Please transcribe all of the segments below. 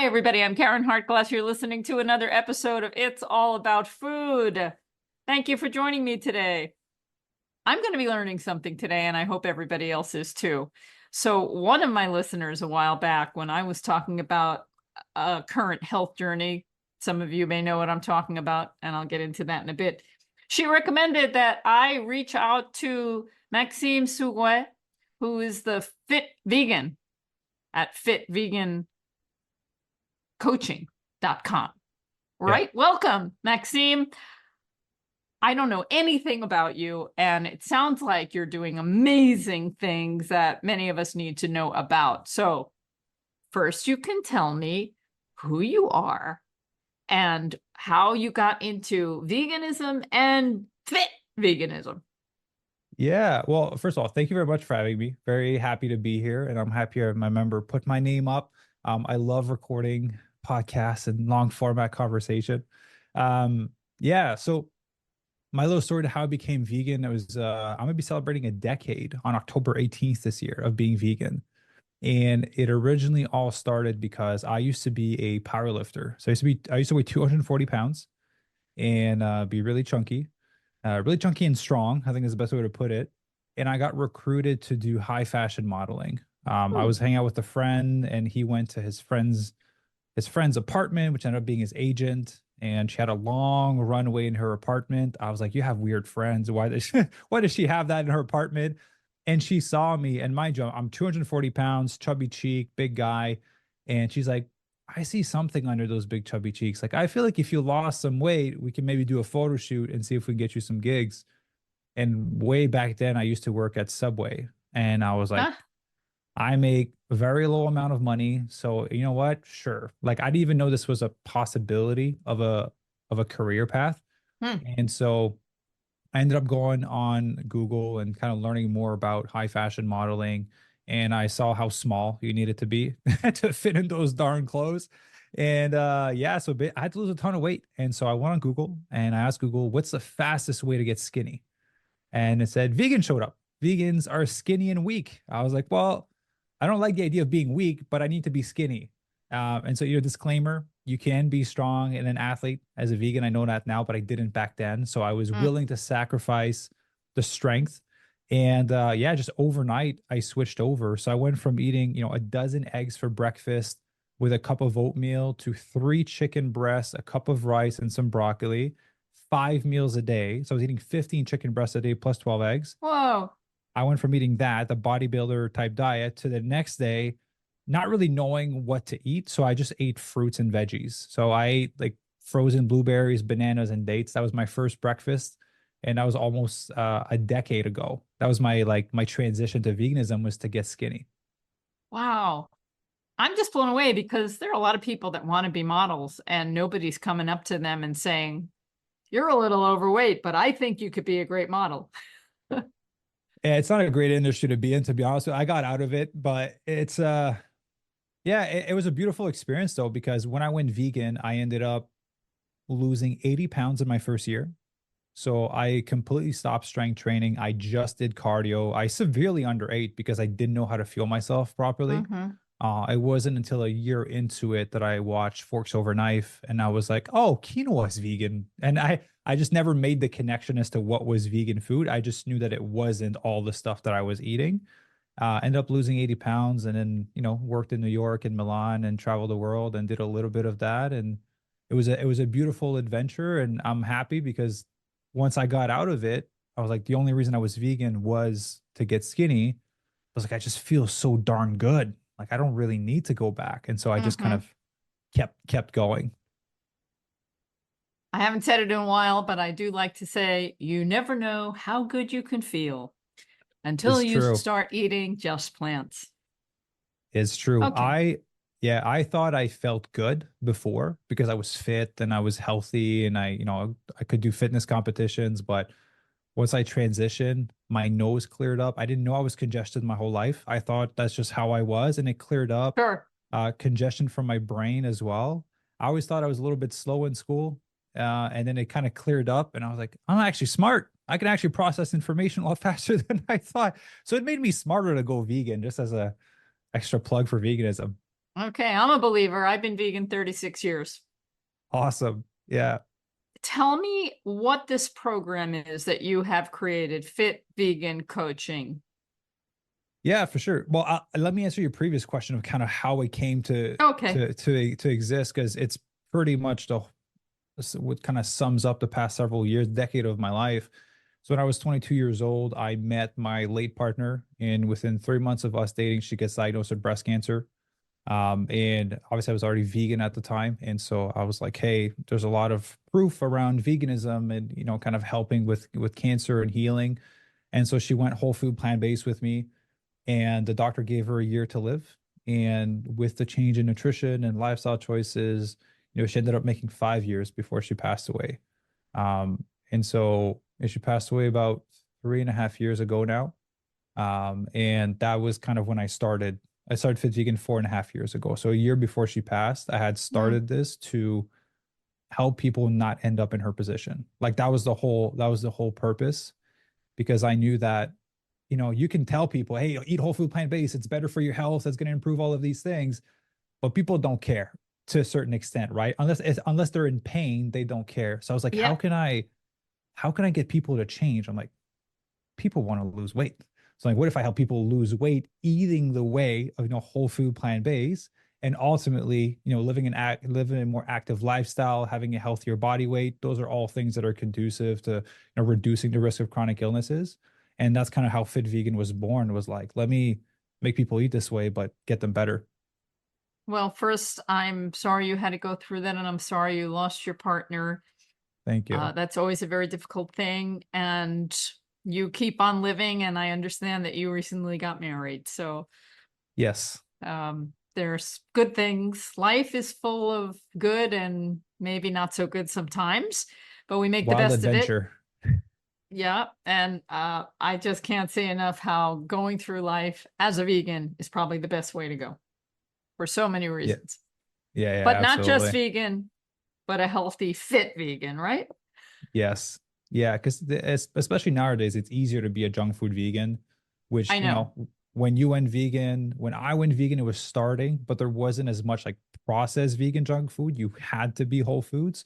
everybody. I'm Karen Hartglass. You're listening to another episode of It's All About Food. Thank you for joining me today. I'm going to be learning something today, and I hope everybody else is too. So one of my listeners a while back, when I was talking about a current health journey, some of you may know what I'm talking about, and I'll get into that in a bit. She recommended that I reach out to Maxime Sigouin, who is the Fit Vegan at fitvegancoaching.com. Right? Yeah. Welcome, Maxime. I don't know anything about you, and it sounds like you're doing amazing things that many of us need to know about. So first, you can tell me who you are and how you got into veganism and fit veganism. Yeah, well, first of all, thank you very much for having me. Very happy to be here, and I'm happy my member put my name up. I love recording podcasts and long format conversation. Yeah, so my little story to how I became vegan, it was I'm gonna be celebrating a decade on October 18th this year of being vegan. And it originally all started because I used to be a power lifter. So I used to weigh 240 pounds and be really chunky and strong, I think is the best way to put it. And I got recruited to do high fashion modeling. I was hanging out with a friend, and he went to his friend's apartment, which ended up being his agent. And she had a long runway in her apartment. I was like, "You have weird friends. Why does she have that in her apartment?" And she saw me, and mind you, I'm 240 pounds, chubby cheek, big guy. And she's like, "I see something under those big chubby cheeks. Like, I feel like if you lost some weight, we can maybe do a photo shoot and see if we can get you some gigs." And way back then, I used to work at Subway, and I was like, Huh? I make a very low amount of money. So you know what? Sure. Like, I didn't even know this was a possibility of a career path. And so I ended up going on Google and kind of learning more about high fashion modeling. And I saw how small you needed to be to fit in those darn clothes. And yeah, so I had to lose a ton of weight. And so I went on Google and I asked Google, what's the fastest way to get skinny? And it said vegan showed up. Vegans are skinny and weak. I was like, well, I don't like the idea of being weak, but I need to be skinny. And so, disclaimer, you can be strong and an athlete as a vegan. I know that now, but I didn't back then. So I was willing to sacrifice the strength. And yeah, just overnight, I switched over. So I went from eating, a dozen eggs for breakfast with a cup of oatmeal to 3 chicken breasts, a cup of rice, and some broccoli, 5 meals a day. So I was eating 15 chicken breasts a day plus 12 eggs. Whoa. I went from eating that, the bodybuilder type diet, to the next day, not really knowing what to eat. So I just ate fruits and veggies. So I ate like frozen blueberries, bananas, and dates. That was my first breakfast. And that was almost a decade ago. That was my transition to veganism, was to get skinny. Wow. I'm just blown away because there are a lot of people that want to be models and nobody's coming up to them and saying, "You're a little overweight, but I think you could be a great model." Yeah, it's not a great industry to be in, to be honest with you. I got out of it, but it's yeah, it was a beautiful experience though, because when I went vegan, I ended up losing 80 pounds in my first year. So I completely stopped strength training. I just did cardio. I severely underate because I didn't know how to fuel myself properly. It wasn't until a year into it that I watched Forks Over Knife, and I was like, "Oh, quinoa is vegan." And I just never made the connection as to what was vegan food. I just knew that it wasn't all the stuff that I was eating. Ended up losing 80 pounds, and then worked in New York and Milan and traveled the world and did a little bit of that. And it was a beautiful adventure, and I'm happy because once I got out of it, I was like, the only reason I was vegan was to get skinny. I was like, I just feel so darn good. Like, I don't really need to go back. And so I just kind of kept going. I haven't said it in a while, but I do like to say, you never know how good you can feel until It's you true. start eating just plants. It's true. Okay. I thought I felt good before because I was fit and I was healthy, and I could do fitness competitions. But once I transitioned, my nose cleared up. I didn't know I was congested my whole life. I thought that's just how I was, and it cleared up. Sure. Congestion from my brain as well. I always thought I was a little bit slow in school, and then it kind of cleared up, and I was like, I'm actually smart. I can actually process information a lot faster than I thought. So it made me smarter to go vegan, just as a extra plug for veganism. Okay, I'm a believer. I've been vegan 36 years. Awesome. Yeah. Tell me what this program is that you have created, Fit Vegan Coaching. Yeah, for sure. Well, let me answer your previous question of kind of how it came to Okay. exist, because it's pretty much what kind of sums up the past several years, decade of my life. So when I was 22 years old, I met my late partner, and within 3 months of us dating, she gets diagnosed with breast cancer. And obviously I was already vegan at the time. And so I was like, hey, there's a lot of proof around veganism and, kind of helping with cancer and healing. And so she went whole food plant-based with me, and the doctor gave her a year to live. And with the change in nutrition and lifestyle choices, she ended up making 5 years before she passed away. And she passed away about 3.5 years ago now. And that was kind of when I started Fit Vegan 4.5 years ago. So a year before she passed, I had Mm. started this to help people not end up in her position. Like that was the whole purpose, because I knew that, you can tell people, hey, eat whole food plant-based, it's better for your health, it's going to improve all of these things, but people don't care to a certain extent, right? Unless they're in pain, they don't care. So I was like, Yeah. how can I get people to change? I'm like, people want to lose weight. So like, what if I help people lose weight eating the way of, whole food plant-based, and ultimately, living a more active lifestyle, having a healthier body weight. Those are all things that are conducive to, reducing the risk of chronic illnesses. And that's kind of how Fit Vegan was born, was like, let me make people eat this way, but get them better. Well, first, I'm sorry you had to go through that, and I'm sorry you lost your partner. Thank you. That's always a very difficult thing, and you keep on living. And I understand that you recently got married, so Yes. there's good things. Life is full of good and maybe not so good sometimes, but we make the Wild best of it. adventure. Yeah, and I just can't say enough how going through life as a vegan is probably the best way to go for so many Yeah. reasons. Yeah. Yeah. But not just Absolutely. vegan, but a healthy, fit vegan, right? Yes. Yeah, because especially nowadays, it's easier to be a junk food vegan, which, I know. when I went vegan, it was starting, but there wasn't as much like processed vegan junk food. You had to be whole foods,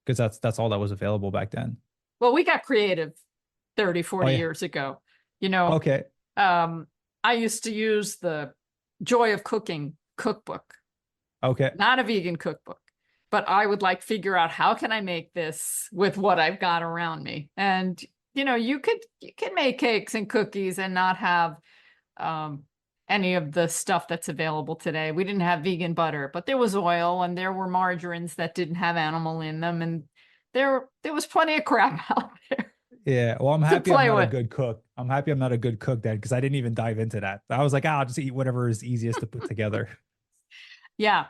because that's all that was available back then. Well, we got creative 30, Oh 40 yeah. years ago. You know, Okay. um, I used to use the Joy of Cooking cookbook, Okay. not a vegan cookbook, but I would like figure out how can I make this with what I've got around me. And you can make cakes and cookies and not have um, any of the stuff that's available today. We didn't have vegan butter, but there was oil and there were margarines that didn't have animal in them, and there was plenty of crap out there Yeah. Well, I'm to happy I'm play not a with. good cook. I'm happy I'm not a good cook then, because I didn't even dive into that. I was like, I'll just eat whatever is easiest to put together. Yeah.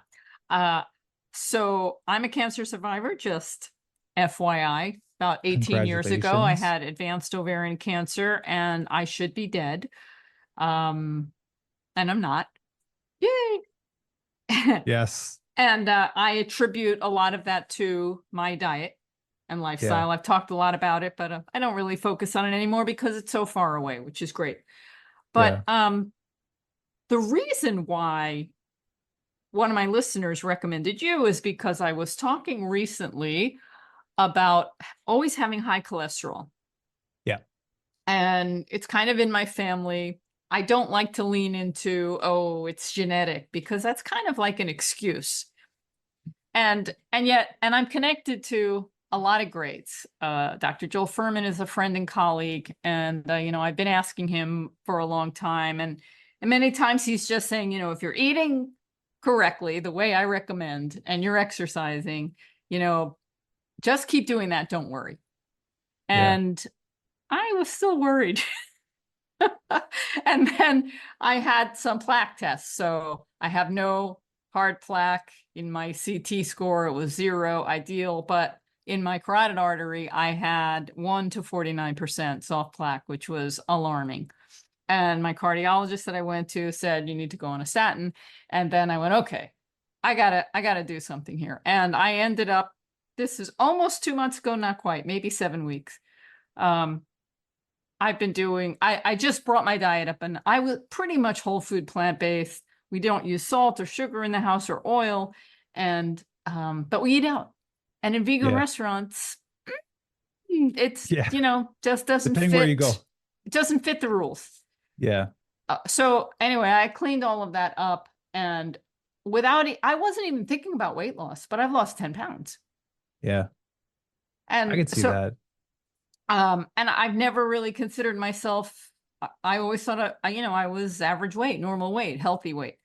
Uh, so I'm a cancer survivor, just FYI. About 18 years ago, I Congratulations. had advanced ovarian cancer and I should be dead. Um, and I'm not. Yay. Yes. And I attribute a lot of that to my diet and Yeah. lifestyle. I've talked a lot about it, but I don't really focus on it anymore because it's so far away, which is great. But Yeah. the reason why one of my listeners recommended you is because I was talking recently about always having high cholesterol. Yeah. And it's kind of in my family. I don't like to lean into, oh, it's genetic, because that's kind of like an excuse. And I'm connected to a lot of greats. Dr. Joel Furman is a friend and colleague, and I've been asking him for a long time, and many times he's just saying, if you're eating correctly, the way I recommend, and you're exercising, you know, just keep doing that. Don't worry. Yeah. And I was still worried. And then I had some plaque tests. So I have no hard plaque in my CT score. It was 0, ideal. But in my carotid artery, I had 1 to 49% soft plaque, which was alarming. And my cardiologist that I went to said, you need to go on a statin. And then I went, okay, I gotta do something here. And I ended up, this is almost 2 months ago, not quite, maybe 7 weeks. Um, I just brought my diet up, and I was pretty much whole food plant-based We don't use salt or sugar in the house or oil, and but we eat out. And in vegan Yeah. restaurants, it's, Yeah. just doesn't Depending where you fit. go. It doesn't fit the rules. Yeah. So anyway, I cleaned all of that up, and I wasn't even thinking about weight loss, but I've lost 10 pounds. Yeah. I And could see so, that. and I've never really considered myself, I always thought, I was average weight, normal weight, healthy weight.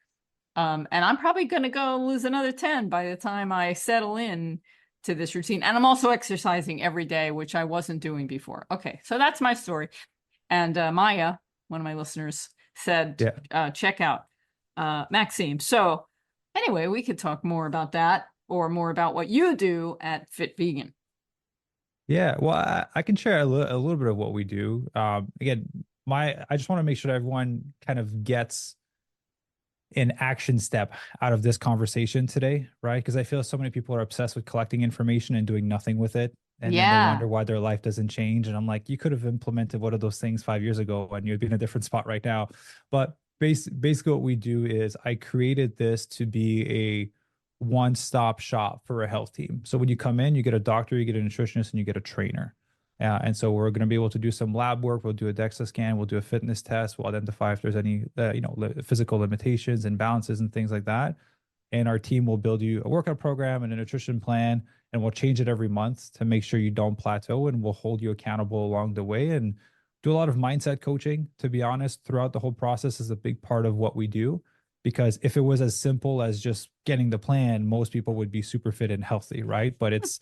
And I'm probably going to go lose another 10 by the time I settle in to this routine. And I'm also exercising every day, which I wasn't doing before. Okay, so that's my story. And Maya, one of my listeners, said, Yeah. check out Maxime. So anyway, we could talk more about that, or more about what you do at Fit Vegan. Yeah, well, I can share a little bit of what we do. Again, I just want to make sure that everyone kind of gets an action step out of this conversation today, right? Because I feel so many people are obsessed with collecting information and doing nothing with it. And then they Yeah. wonder why their life doesn't change. And I'm like, you could have implemented one of those things 5 years ago and you'd be in a different spot right now. But basically, what we do is I created this to be a one-stop shop for a health team. So when you come in, you get a doctor, you get a nutritionist, and you get a trainer. And so we're going to be able to do some lab work. We'll do a DEXA scan. We'll do a fitness test. We'll identify if there's any, physical limitations and balances and things like that. And our team will build you a workout program and a nutrition plan, and we'll change it every month to make sure you don't plateau, and we'll hold you accountable along the way and do a lot of mindset coaching. To be honest, throughout the whole process is a big part of what we do, because if it was as simple as just getting the plan, most people would be super fit and healthy, right? But it's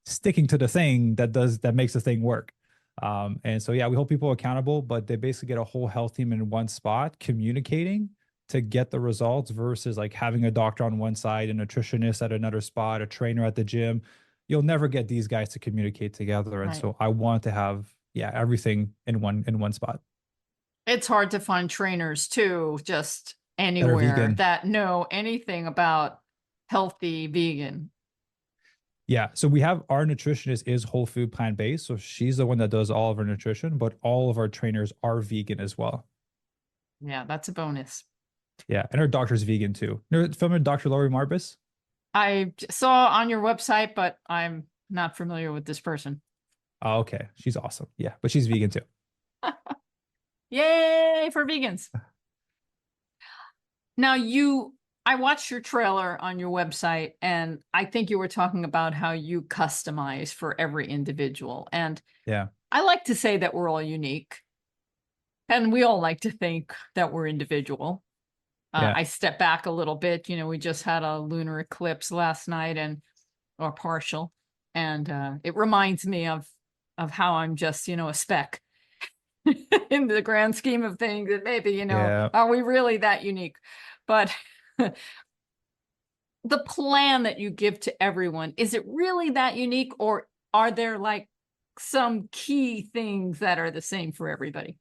sticking to the thing that makes the thing work. And so, yeah, we hold people accountable, but they basically get a whole health team in one spot communicating to get the results, versus like having a doctor on one side, a nutritionist at another spot, a trainer at the gym. You'll never get these guys to communicate together. And Right. so I want to have, everything in one spot. It's hard to find trainers too, just That are anywhere vegan. that know anything about healthy vegan. Yeah. So we have our nutritionist is whole food plant based. So she's the one that does all of our nutrition, but all of our trainers are vegan as well. Yeah, that's a bonus. Yeah. And our doctor's vegan too. Never familiar with Dr. Laurie Marbus? I saw on your website, but I'm not familiar with this person. Oh, okay. She's awesome. Yeah. But she's vegan too. Yay for vegans. Now I watched your trailer on your website, and I think you were talking about how you customize for every individual. And Yeah. I like to say that we're all unique, and we all like to think that we're individual. Yeah. I step back a little bit. We just had a lunar eclipse last night, or partial, and it reminds me of how I'm just a speck in the grand scheme of things. And maybe Yeah. are we really that unique? But the plan that you give to everyone, is it really that unique, or are there like some key things that are the same for everybody?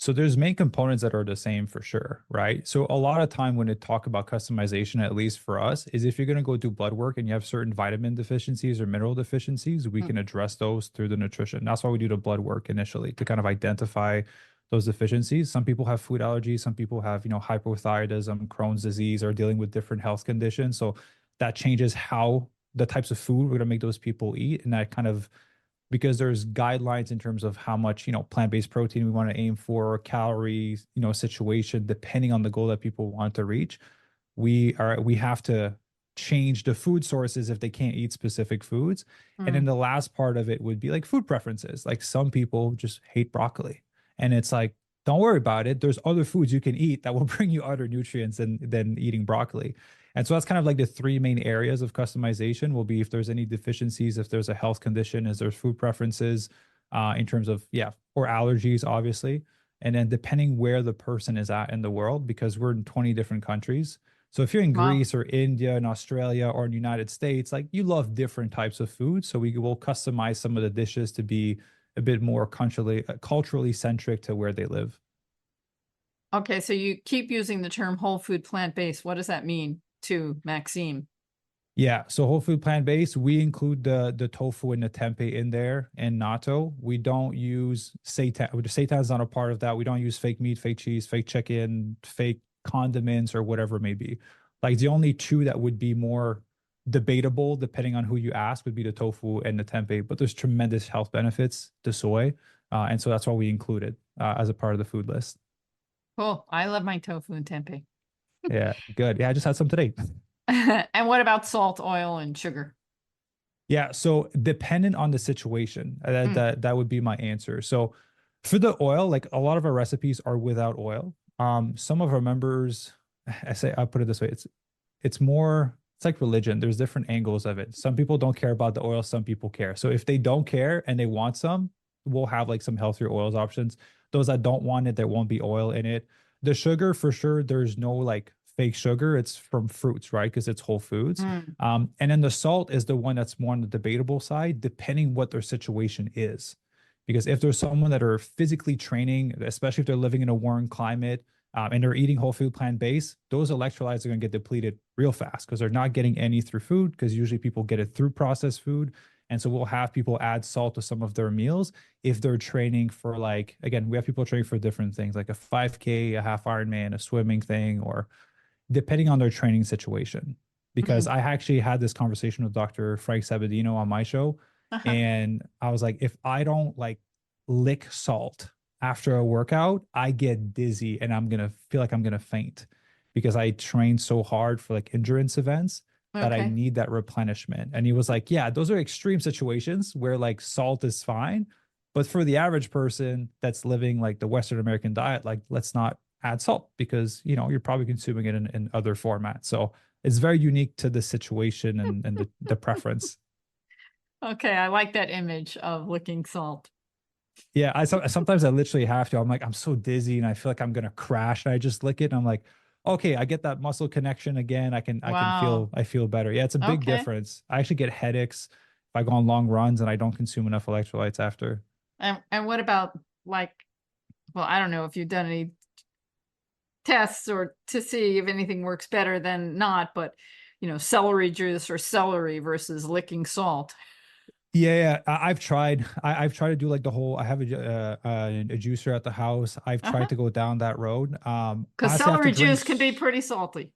So there's main components that are the same for sure, right? So a lot of time when they talk about customization, at least for us, is if you're going to go do blood work and you have certain vitamin deficiencies or mineral deficiencies, we can address those through the nutrition. That's why we do the blood work initially, to kind of identify those deficiencies. Some people have food allergies, some people have, hypothyroidism, Crohn's disease, or dealing with different health conditions. So that changes how the types of food we're going to make those people eat. And that kind of, because there's guidelines in terms of how much, plant-based protein we want to aim for, calories, situation, depending on the goal that people want to reach. We have to change the food sources if they can't eat specific foods. And then the last part of it would be like food preferences. Like some people just hate broccoli. And it's like, don't worry about it. There's other foods you can eat that will bring you other nutrients than eating broccoli. And so that's kind of like the three main areas of customization will be if there's any deficiencies, if there's a health condition, is there food preferences in terms of, or allergies, obviously. And then depending where the person is at in the world, because we're in 20 different countries. So if you're in Wow. Greece or India and Australia or in the United States, like you love different types of food. So we will customize some of the dishes to be a bit more culturally centric to where they live. Okay, so you keep using the term whole food plant-based. What does that mean to Maxime? Yeah, so whole food plant-based, we include the tofu and the tempeh in there and natto. We don't use seitan. Seitan's not a part of that. We don't use fake meat, fake cheese, fake chicken, fake condiments or whatever it may be. Like the only two that would be more debatable, depending on who you ask, would be the tofu and the tempeh. But there's tremendous health benefits to soy, and so that's why we include it as a part of the food list. Cool. I love my tofu and tempeh. Yeah, good. Yeah, I just had some today. And what about salt, oil, and sugar? Yeah, so dependent on the situation, Mm, that would be my answer. So for the oil, like a lot of our recipes are without oil. Some of our members, I'll put it this way, it's more, it's like religion. There's different angles of it. Some people don't care about the oil, some people care. So if they don't care and they want some, we'll have like some healthier oils options. Those that don't want it, there won't be oil in it. The sugar, for sure, there's no like fake sugar. It's from fruits, right? Because it's whole foods. mm, And then the salt is the one that's more on the debatable side, depending what their situation is. Because if there's someone that are physically training, especially if they're living in a warm climate, and they're eating whole food plant based, those electrolytes are going to get depleted real fast because they're not getting any through food, because usually people get it through processed food. And so we'll have people add salt to some of their meals if they're training for, like, again, we have people training for different things like a 5K, a half Ironman, a swimming thing, or depending on their training situation. Because mm. I actually had this conversation with Dr. Frank Sabadino on my show. Uh-huh. And I was like, if I don't like lick salt after a workout, I get dizzy and I'm going to feel like I'm going to faint because I trained so hard for like endurance events that I Okay. need that replenishment. And he was like, yeah, those are extreme situations where like salt is fine. But for the average person that's living like the Western American diet, like let's not add salt because you're probably consuming it in other formats. So it's very unique to the situation and the preference. Okay, I like that image of licking salt. Yeah, sometimes I literally have to. I'm like, I'm so dizzy and I feel like I'm gonna crash, and I just lick it and I'm like, okay, I get that muscle connection again. I can Wow. feel better. Yeah, it's a big Okay. difference. I actually get headaches if I go on long runs and I don't consume enough electrolytes after. And what about like, well, I don't know if you've done any tests or to see if anything works better than not, but celery juice or celery versus licking salt. Yeah, I've tried. I've tried to do like the whole. I have a juicer at the house. I've tried Uh-huh. to go down that road. Because Honestly, I have to celery drink, juice can be pretty salty.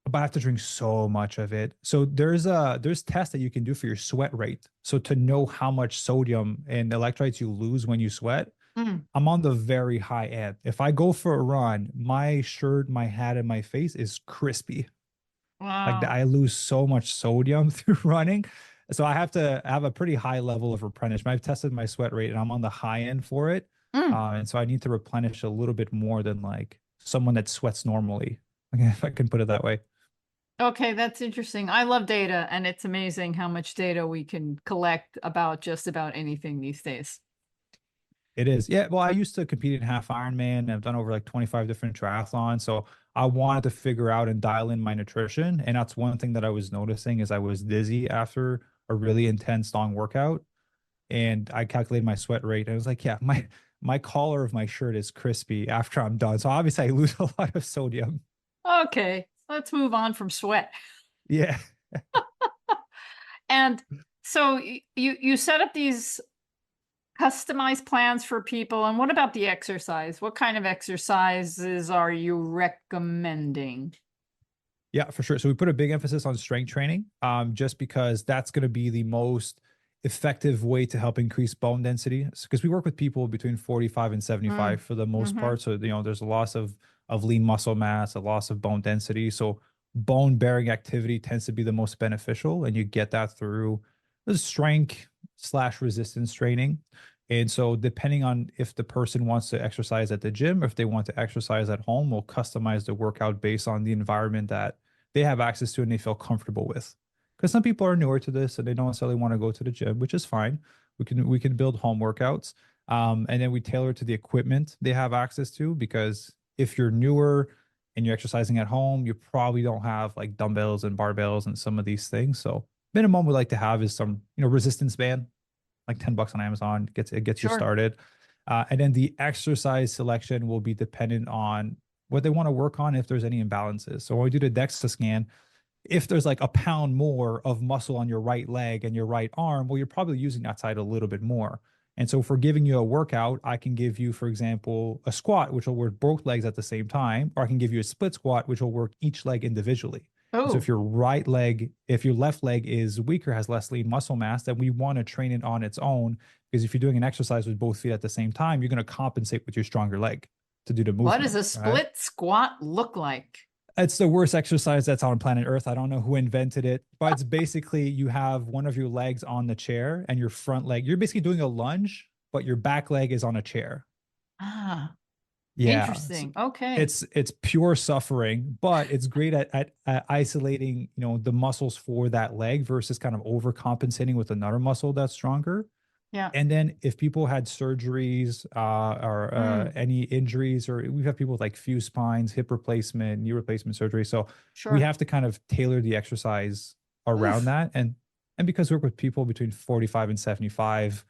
but I have to drink so much of it. So there's tests that you can do for your sweat rate. So to know how much sodium and electrolytes you lose when you sweat, Mm, I'm on the very high end. If I go for a run, my shirt, my hat, and my face is crispy. Like wow. I lose so much sodium through running. So I have to have a pretty high level of replenishment. I've tested my sweat rate and I'm on the high end for it. Mm. And so I need to replenish a little bit more than like someone that sweats normally, if I can put it that way. Okay, that's interesting. I love data, and it's amazing how much data we can collect about just about anything these days. It is. Yeah. Well, I used to compete in half Ironman. I've done over like 25 different triathlons. So I wanted to figure out and dial in my nutrition. And that's one thing that I was noticing is I was dizzy after a really intense long workout. And I calculated my sweat rate. And I was like, yeah, my collar of my shirt is crispy after I'm done. So obviously I lose a lot of sodium. Okay, let's move on from sweat. Yeah. And so you set up these customized plans for people. And what about the exercise? What kind of exercises are you recommending? Yeah, for sure. So we put a big emphasis on strength training, just because that's going to be the most effective way to help increase bone density. Because we work with people between 45 and Mm, 75 for the most mm-hmm. part. So, there's a loss of lean muscle mass, a loss of bone density. So bone bearing activity tends to be the most beneficial, and you get that through the strength slash resistance training. And so, depending on if the person wants to exercise at the gym or if they want to exercise at home, we'll customize the workout based on the environment that they have access to and they feel comfortable with. Because some people are newer to this and they don't necessarily want to go to the gym, which is fine. We can build home workouts, and then we tailor to the equipment they have access to. Because if you're newer and you're exercising at home, you probably don't have like dumbbells and barbells and some of these things. So minimum we like to have is some resistance band, like $10 on Amazon. It gets you Sure. started. And then the exercise selection will be dependent on what they want to work on if there's any imbalances. So when we do the DEXA scan, if there's like a pound more of muscle on your right leg and your right arm, well, you're probably using that side a little bit more. And so for giving you a workout, I can give you, for example, a squat, which will work both legs at the same time, or I can give you a split squat, which will work each leg individually. And so Oh, if your left leg is weaker, has less lean muscle mass, then we want to train it on its own. Because if you're doing an exercise with both feet at the same time, you're going to compensate with your stronger leg to do the what does movement, a right? split squat look like? It's the worst exercise that's on planet Earth. I don't know who invented it, but it's basically you have one of your legs on the chair and your front leg. You're basically doing a lunge, but your back leg is on a chair. Ah, Yeah. interesting. Okay. It's pure suffering, but it's great at isolating, the muscles for that leg versus kind of overcompensating with another muscle that's stronger. Yeah. And then if people had surgeries or Mm, any injuries, or we have people with like fused spines, hip replacement, knee replacement surgery. So we sure. have to kind of tailor the exercise around Oof. that. And because we work with people between 45 and 75,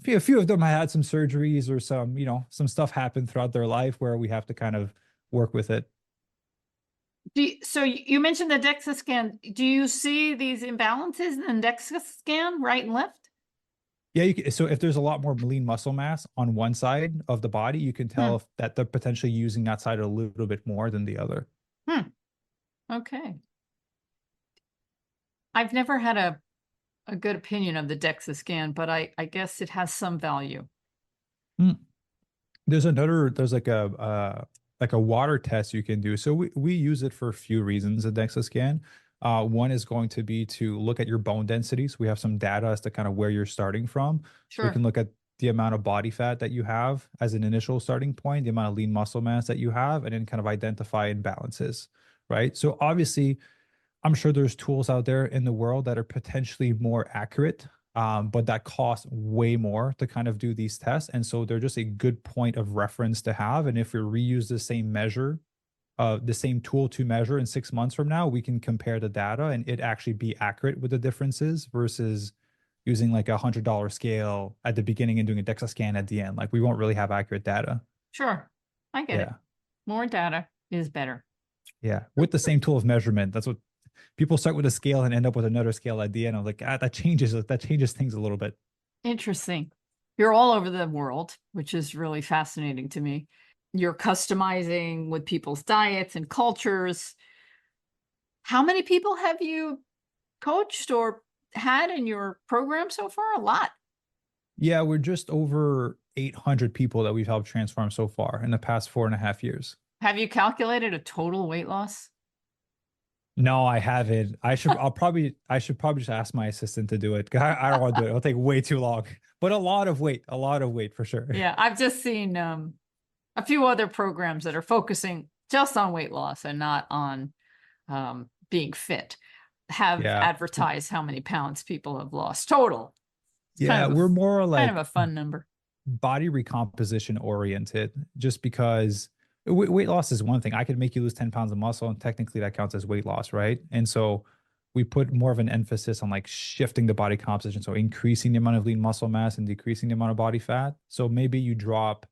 a few of them had some surgeries or some stuff happened throughout their life where we have to kind of work with it. So you mentioned the DEXA scan. Do you see these imbalances in the DEXA scan, right and left? Yeah, so if there's a lot more lean muscle mass on one side of the body, you can Hmm. tell that they're potentially using that side a little bit more than the other. Hmm. Okay. I've never had a good opinion of the DEXA scan, but I guess it has some value. Mm. There's like a water test you can do. So we use it for a few reasons, the DEXA scan. One is going to be to look at your bone densities. We have some data as to kind of where you're starting from. So we can Sure. look at the amount of body fat that you have as an initial starting point, the amount of lean muscle mass that you have, and then kind of identify imbalances, right? So obviously, I'm sure there's tools out there in the world that are potentially more accurate, but that cost way more to kind of do these tests. And so they're just a good point of reference to have. And if we reuse the same tool to measure in 6 months from now, we can compare the data and it actually be accurate with the differences versus using like $100 scale at the beginning and doing a DEXA scan at the end. Like we won't really have accurate data. Sure. I get it. Yeah. More data is better. Yeah. With the same tool of measurement. That's what people start with a scale and end up with another scale at the end. I'm like, that changes things a little bit. Interesting. You're all over the world, which is really fascinating to me. You're customizing with people's diets and cultures. How many people have you coached or had in your program so far? A lot. Yeah, we're just over 800 people that we've helped transform so far in the past 4.5 years. Have you calculated a total weight loss? No, I haven't. I should probably just ask my assistant to do it. I don't want to do it. It'll take way too long. But a lot of weight for sure. Yeah, I've just seen a few other programs that are focusing just on weight loss and not on being fit, have Yeah. advertised how many pounds people have lost total. It's Yeah, we're more kind of like a fun number. body recomposition oriented, just because weight loss is one thing. I could make you lose 10 pounds of muscle, and technically that counts as weight loss, right? And so we put more of an emphasis on like shifting the body composition. So increasing the amount of lean muscle mass and decreasing the amount of body fat. So maybe you drop,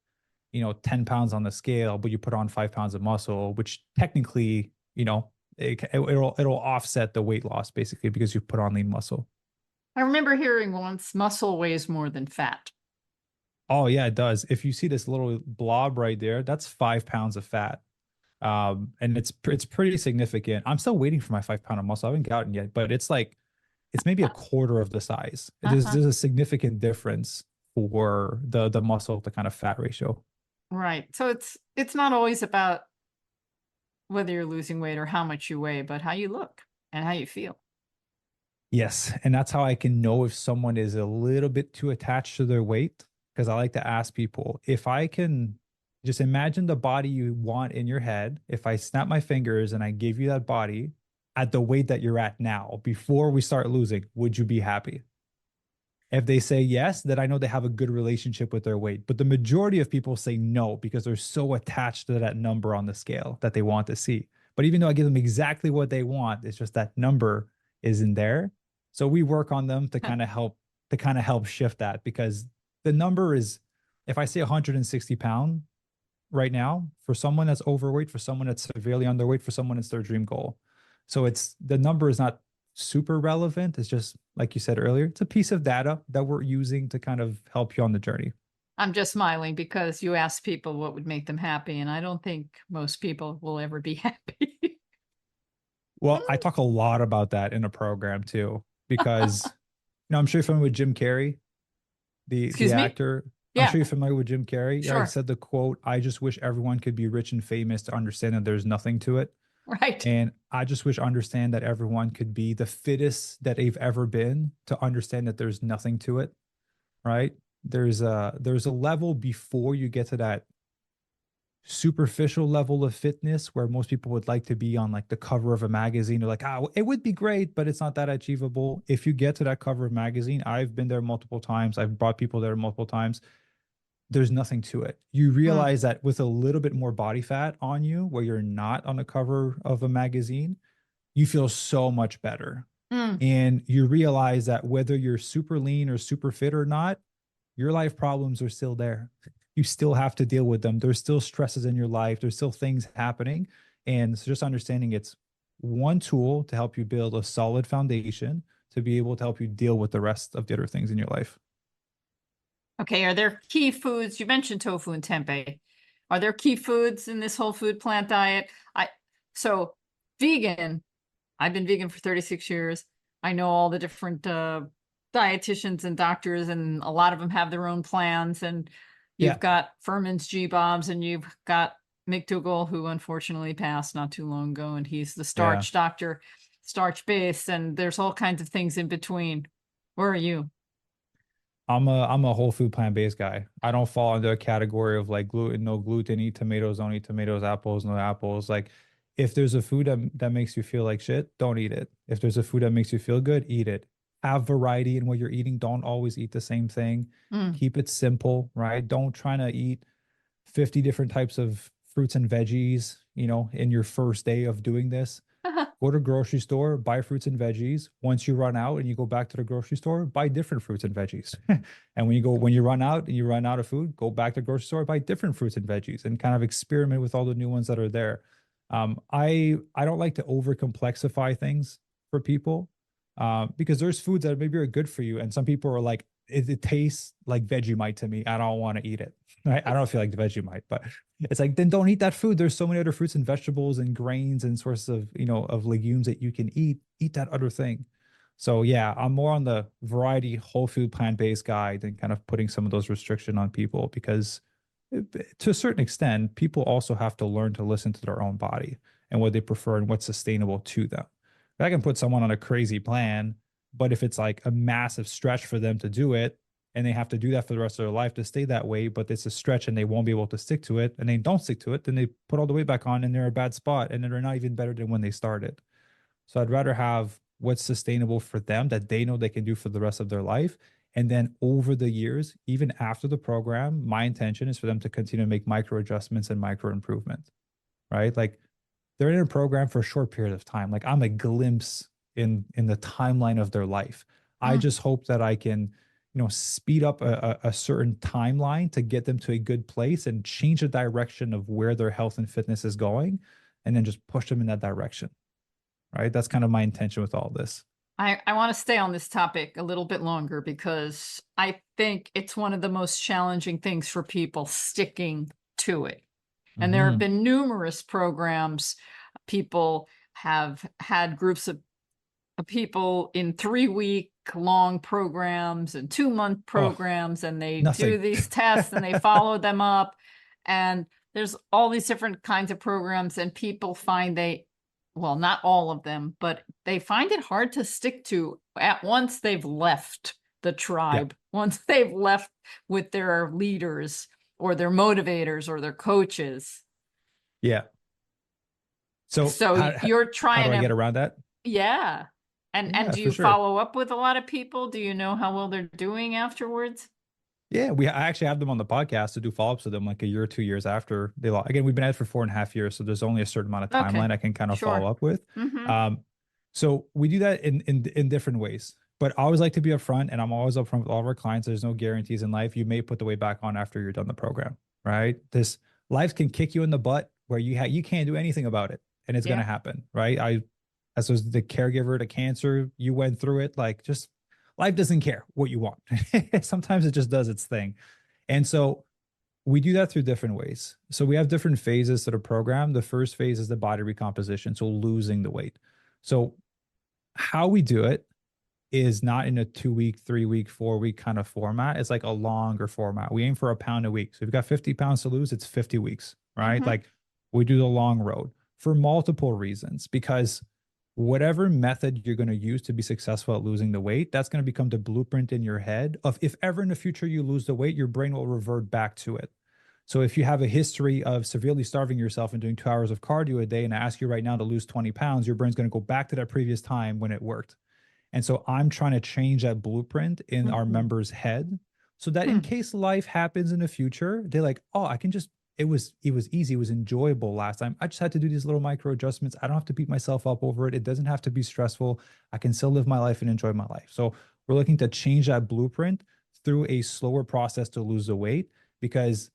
10 pounds on the scale, but you put on 5 pounds of muscle, which technically, it'll offset the weight loss basically because you've put on lean muscle. I remember hearing once muscle weighs more than fat. Oh yeah, it does. If you see this little blob right there, that's 5 pounds of fat. And it's pretty significant. I'm still waiting for my 5 pound of muscle. I haven't gotten yet, but it's maybe a quarter of the size. Uh-huh. There's a significant difference for the muscle to kind of fat ratio. Right. So it's not always about whether you're losing weight or how much you weigh, but how you look and how you feel. Yes, and that's how I can know if someone is a little bit too attached to their weight. Because I like to ask people if I can just imagine the body you want in your head. If I snap my fingers and I give you that body at the weight that you're at now, before we start losing, would you be happy? If they say yes, then I know they have a good relationship with their weight. But the majority of people say no because they're so attached to that number on the scale that they want to see. But even though I give them exactly what they want, it's just that number isn't there. So we work on them to kind of help shift that, because the number is, if I say 160 pound right now, for someone that's overweight, for someone that's severely underweight, for someone it's their dream goal. So the number is not super relevant. It's just like you said earlier, it's a piece of data that we're using to kind of help you on the journey. I'm just smiling because you asked people what would make them happy, and I don't think most people will ever be happy. Well, I talk a lot about that in a program too, because I'm sure you're familiar with Jim Carrey, the Excuse me? actor. I'm Yeah, sure you're familiar with Jim Carrey. Yeah, he sure. said the quote, "I just wish everyone could be rich and famous to understand that there's nothing to it." Right. And I just wish understand that everyone could be the fittest that they've ever been to understand that there's nothing to it, right? There's a level before you get to that superficial level of fitness where most people would like to be on like the cover of a magazine. They're like, it would be great, but it's not that achievable. If you get to that cover of magazine, I've been there multiple times. I've brought people there multiple times. There's nothing to it. You Mm, realize that with a little bit more body fat on you, where you're not on the cover of a magazine, you feel so much better. mm. And you realize that whether you're super lean or super fit or not, your life problems are still there. You still have to deal with them. There's still stresses in your life. There's still things happening. And so just understanding it's one tool to help you build a solid foundation to be able to help you deal with the rest of the other things in your life. Okay, are there key foods? You mentioned tofu and tempeh. Are there key foods in this whole food plant diet? So vegan, I've been vegan for 36 years. I know all the different dietitians and doctors, and a lot of them have their own plans. And you've Yeah. got Furman's G Bombs, and you've got Mick Dougal, who unfortunately passed not too long ago, and he's the Yeah. starch doctor, starch base, and there's all kinds of things in between. Where are you? I'm a whole food plant-based guy. I don't fall into a category of like gluten, no gluten, eat tomatoes, don't eat tomatoes, apples, no apples. Like if there's a food that makes you feel like shit, don't eat it. If there's a food that makes you feel good, eat it. Have variety in what you're eating. Don't always eat the same thing. Mm. Keep it simple, right? Don't try to eat 50 different types of fruits and veggies, in your first day of doing this. Go to grocery store, buy fruits and veggies. Once you run out and you go back to the grocery store, buy different fruits and veggies. And when you run out and you run out of food, go back to the grocery store, buy different fruits and veggies and kind of experiment with all the new ones that are there. I don't like to over complexify things for people, because there's foods that maybe are good for you. And some people are like, it tastes like Vegemite to me. I don't want to eat it. Right? I don't feel like the Vegemite, but it's like, then don't eat that food. There's so many other fruits and vegetables and grains and sources of legumes that you can eat. Eat that other thing. So yeah, I'm more on the variety, whole food, plant-based guy than kind of putting some of those restriction on people, because to a certain extent, people also have to learn to listen to their own body and what they prefer and what's sustainable to them. I can put someone on a crazy plan, but if it's like a massive stretch for them to do it, and they have to do that for the rest of their life to stay that way, but it's a stretch and they won't be able to stick to it, and they don't stick to it, then they put all the weight back on and they're in a bad spot, and then they're not even better than when they started. So I'd rather have what's sustainable for them that they know they can do for the rest of their life. And then over the years, even after the program, my intention is for them to continue to make micro adjustments and micro improvements, right? Like they're in a program for a short period of time. Like I'm a glimpse in the timeline of their life. I Mm. just hope that I can, speed up a certain timeline to get them to a good place and change the direction of where their health and fitness is going, and then just push them in that direction. Right? That's kind of my intention with all this. I want to stay on this topic a little bit longer because I think it's one of the most challenging things for people sticking to it. And there have Hmm. been numerous programs. People have had groups of people in 3-week long programs and 2-month Oh, programs, and they do nothing. these tests and they follow them up. And there's all these different kinds of programs, and people find well, not all of them, but they find it hard to stick to at once they've left the Yeah. tribe, once they've left with their leaders or their motivators or their coaches. Yeah. So So you're how trying do I get to, around that? yeah. And Yeah, do for you sure. follow up with a lot of people? Do you know how well they're doing afterwards? Yeah, I actually have them on the podcast to do follow-ups with them like a year or 2 years after they lost. Again, we've been at it for 4.5 years, so there's only a certain amount of Okay, timeline I can kind of follow sure. up with. Mm-hmm. Um, so we do that in different ways. But I always like to be upfront, and I'm always upfront with all of our clients. There's no guarantees in life. You may put the weight back on after you're done the program, right? This life can kick you in the butt where you can't do anything about it, and it's going Yeah. to happen, right? as was the caregiver to cancer, you went through it. Like, just life doesn't care what you want. Sometimes it just does its thing. And so we do that through different ways. So we have different phases to the program. The first phase is the body recomposition, so losing the weight. So how we do it is not in a 2 week, 3 week, 4 week kind of format. It's like a longer format. We aim for a pound a week. So if you've got 50 pounds to lose, it's 50 weeks, right? Mm-hmm. Like, we do the long road for multiple reasons, because whatever method you're going to use to be successful at losing the weight, that's going to become the blueprint in your head of, if ever in the future you lose the weight, your brain will revert back to it. So if you have a history of severely starving yourself and doing 2 hours of cardio a day, and I ask you right now to lose 20 pounds, your brain's going to go back to that previous time when it worked. And so I'm trying to change that blueprint in our Mm-hmm. members' head, so that in Hmm. case life happens in the future, they're like, oh, I can just, it was easy, it was enjoyable last time. I just had to do these little micro adjustments. I don't have to beat myself up over it. It doesn't have to be stressful. I can still live my life and enjoy my life. So we're looking to change that blueprint through a slower process to lose the weight, because